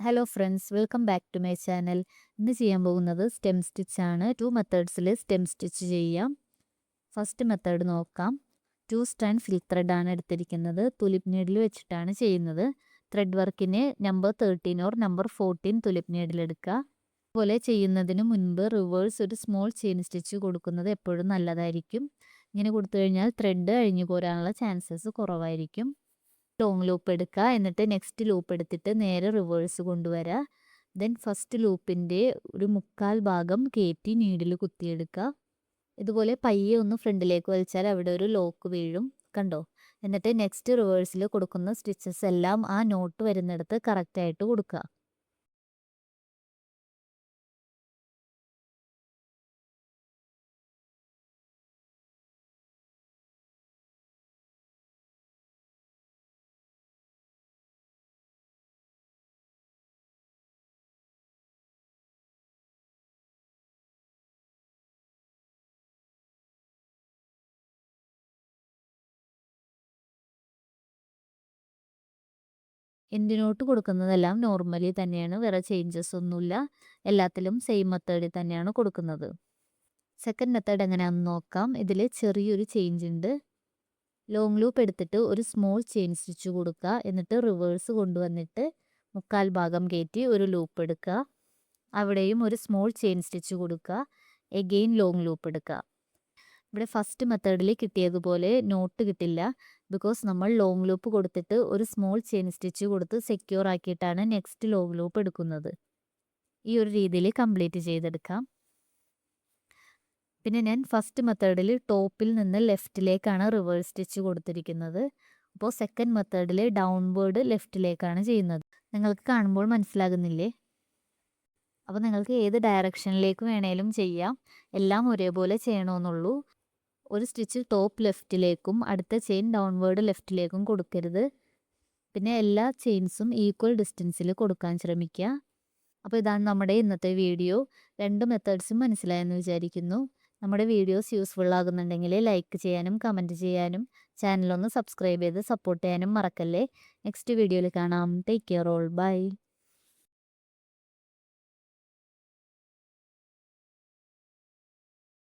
Hello friends, welcome back to my channel. ഇന്ന് ചെയ്യാൻ പോകുന്നത് സ്റ്റെം സ്റ്റിച്ച് ആണ്. 2 മെത്തേഡ്സിൽ സ്റ്റെം സ്റ്റിച്ച് ചെയ്യാം. ഫസ്റ്റ് മെത്തേഡ് നോക്കാം. 2 സ്ട്രാൻഡ് സിൽക്ക് ത്രെഡ് ആണ് എടുത്തിരിക്കുന്നത്. തുലിപ്പ് നീഡിൽ വെച്ചിട്ടാണ് ചെയ്യുന്നത്. ത്രെഡ് വർക്കിന് number 13 or number 14 tulip needle എടുക്കുക. അതുപോലെ ചെയ്യുന്നതിന് മുൻപ് റിവേഴ്സ് ഒരു സ്മോൾ ചെയിൻ സ്റ്റിച്ച് കൊടുക്കുന്നത് എപ്പോഴും നല്ലതായിരിക്കും. ഇങ്ങനെ കൊടുത്തു കഴിഞ്ഞാൽ ത്രെഡ് അഴിഞ്ഞു പോരാനുള്ള ചാൻസസ് കുറവായിരിക്കും. ലോങ് ലൂപ്പ് എടുക്കുക, എന്നിട്ട് നെക്സ്റ്റ് ലൂപ്പ് എടുത്തിട്ട് നേരെ റിവേഴ്സ് കൊണ്ടുവരിക. ദെൻ ഫസ്റ്റ് ലൂപ്പിൻ്റെ ഒരു 1/4 ഭാഗം കയറ്റി നീഡിൽ കുത്തിയെടുക്കുക. ഇതുപോലെ പയ്യെ ഒന്ന് ഫ്രണ്ടിലേക്ക് വലിച്ചാൽ അവിടെ ഒരു ലോക്ക് വീഴും, കണ്ടോ? എന്നിട്ട് നെക്സ്റ്റ് റിവേഴ്സിൽ കൊടുക്കുന്ന സ്റ്റിച്ചസ് എല്ലാം ആ നോട്ട് വരുന്നിടത്ത് കറക്റ്റായിട്ട് കൊടുക്കുക. എൻഡ് നോട്ട് കൊടുക്കുന്നതെല്ലാം നോർമലി തന്നെയാണ്, വേറെ ചേഞ്ചസ് ഒന്നുമില്ല. എല്ലാത്തിലും സെയിം മെത്തേഡിൽ തന്നെയാണ് കൊടുക്കുന്നത്. സെക്കൻഡ് മെത്തേഡ് എങ്ങനെയാണെന്ന് നോക്കാം. ഇതിൽ ചെറിയൊരു ചേഞ്ച് ഉണ്ട്. ലോങ് ലൂപ്പ് എടുത്തിട്ട് ഒരു സ്മോൾ ചെയിൻ സ്റ്റിച്ച് കൊടുക്കുക, എന്നിട്ട് റിവേഴ്സ് കൊണ്ടുവന്നിട്ട് 1/4 ഭാഗം കയറ്റി ഒരു ലൂപ്പ് എടുക്കുക. അവിടെയും ഒരു സ്മോൾ ചെയിൻ സ്റ്റിച്ച് കൊടുക്കുക. എഗെയിൻ ലോങ് ലൂപ്പ് എടുക്കുക. ഇവിടെ ഫസ്റ്റ് മെത്തേഡിൽ കിട്ടിയതുപോലെ നോട്ട് കിട്ടില്ല, ബിക്കോസ് നമ്മൾ ലോങ് ലൂപ്പ് കൊടുത്തിട്ട് ഒരു സ്മോൾ ചെയിൻ സ്റ്റിച്ച് കൊടുത്ത് സെക്യൂർ ആക്കിയിട്ടാണ് നെക്സ്റ്റ് ലോങ് ലൂപ്പ് എടുക്കുന്നത്. ഈ ഒരു രീതിയിൽ കംപ്ലീറ്റ് ചെയ്തെടുക്കാം. പിന്നെ ഞാൻ ഫസ്റ്റ് മെത്തേഡിൽ ടോപ്പിൽ നിന്ന് ലെഫ്റ്റിലേക്കാണ് റിവേഴ്സ് സ്റ്റിച്ച് കൊടുത്തിരിക്കുന്നത്. അപ്പോൾ സെക്കൻഡ് മെത്തേഡിൽ ഡൗൺവേർഡ് ലെഫ്റ്റിലേക്കാണ് ചെയ്യുന്നത്. നിങ്ങൾക്ക് കാണുമ്പോൾ മനസ്സിലാകുന്നില്ലേ? അപ്പോൾ നിങ്ങൾക്ക് ഏത് ഡയറക്ഷനിലേക്ക് വേണേലും ചെയ്യാം, എല്ലാം ഒരേപോലെ ചെയ്യണമെന്നുള്ളൂ. ഒരു സ്റ്റിച്ച് ടോപ്പ് ലെഫ്റ്റിലേക്കും അടുത്ത ചെയിൻ ഡൗൺവേർഡ് ലെഫ്റ്റിലേക്കും കൊടുക്കരുത്. പിന്നെ എല്ലാ ചെയിൻസും ഈക്വൽ ഡിസ്റ്റൻസിൽ കൊടുക്കാൻ ശ്രമിക്കുക. അപ്പോൾ ഇതാണ് നമ്മുടെ ഇന്നത്തെ വീഡിയോ. 2 മെത്തേഡ്സും മനസ്സിലായെന്ന് വിചാരിക്കുന്നു. നമ്മുടെ വീഡിയോസ് യൂസ്ഫുൾ ആകുന്നുണ്ടെങ്കിൽ ലൈക്ക് ചെയ്യാനും കമൻറ്റ് ചെയ്യാനും ചാനലൊന്ന് സബ്സ്ക്രൈബ് ചെയ്ത് സപ്പോർട്ട് ചെയ്യാനും മറക്കല്ലേ. നെക്സ്റ്റ് വീഡിയോയിൽ കാണാം. Take care all. ബൈ.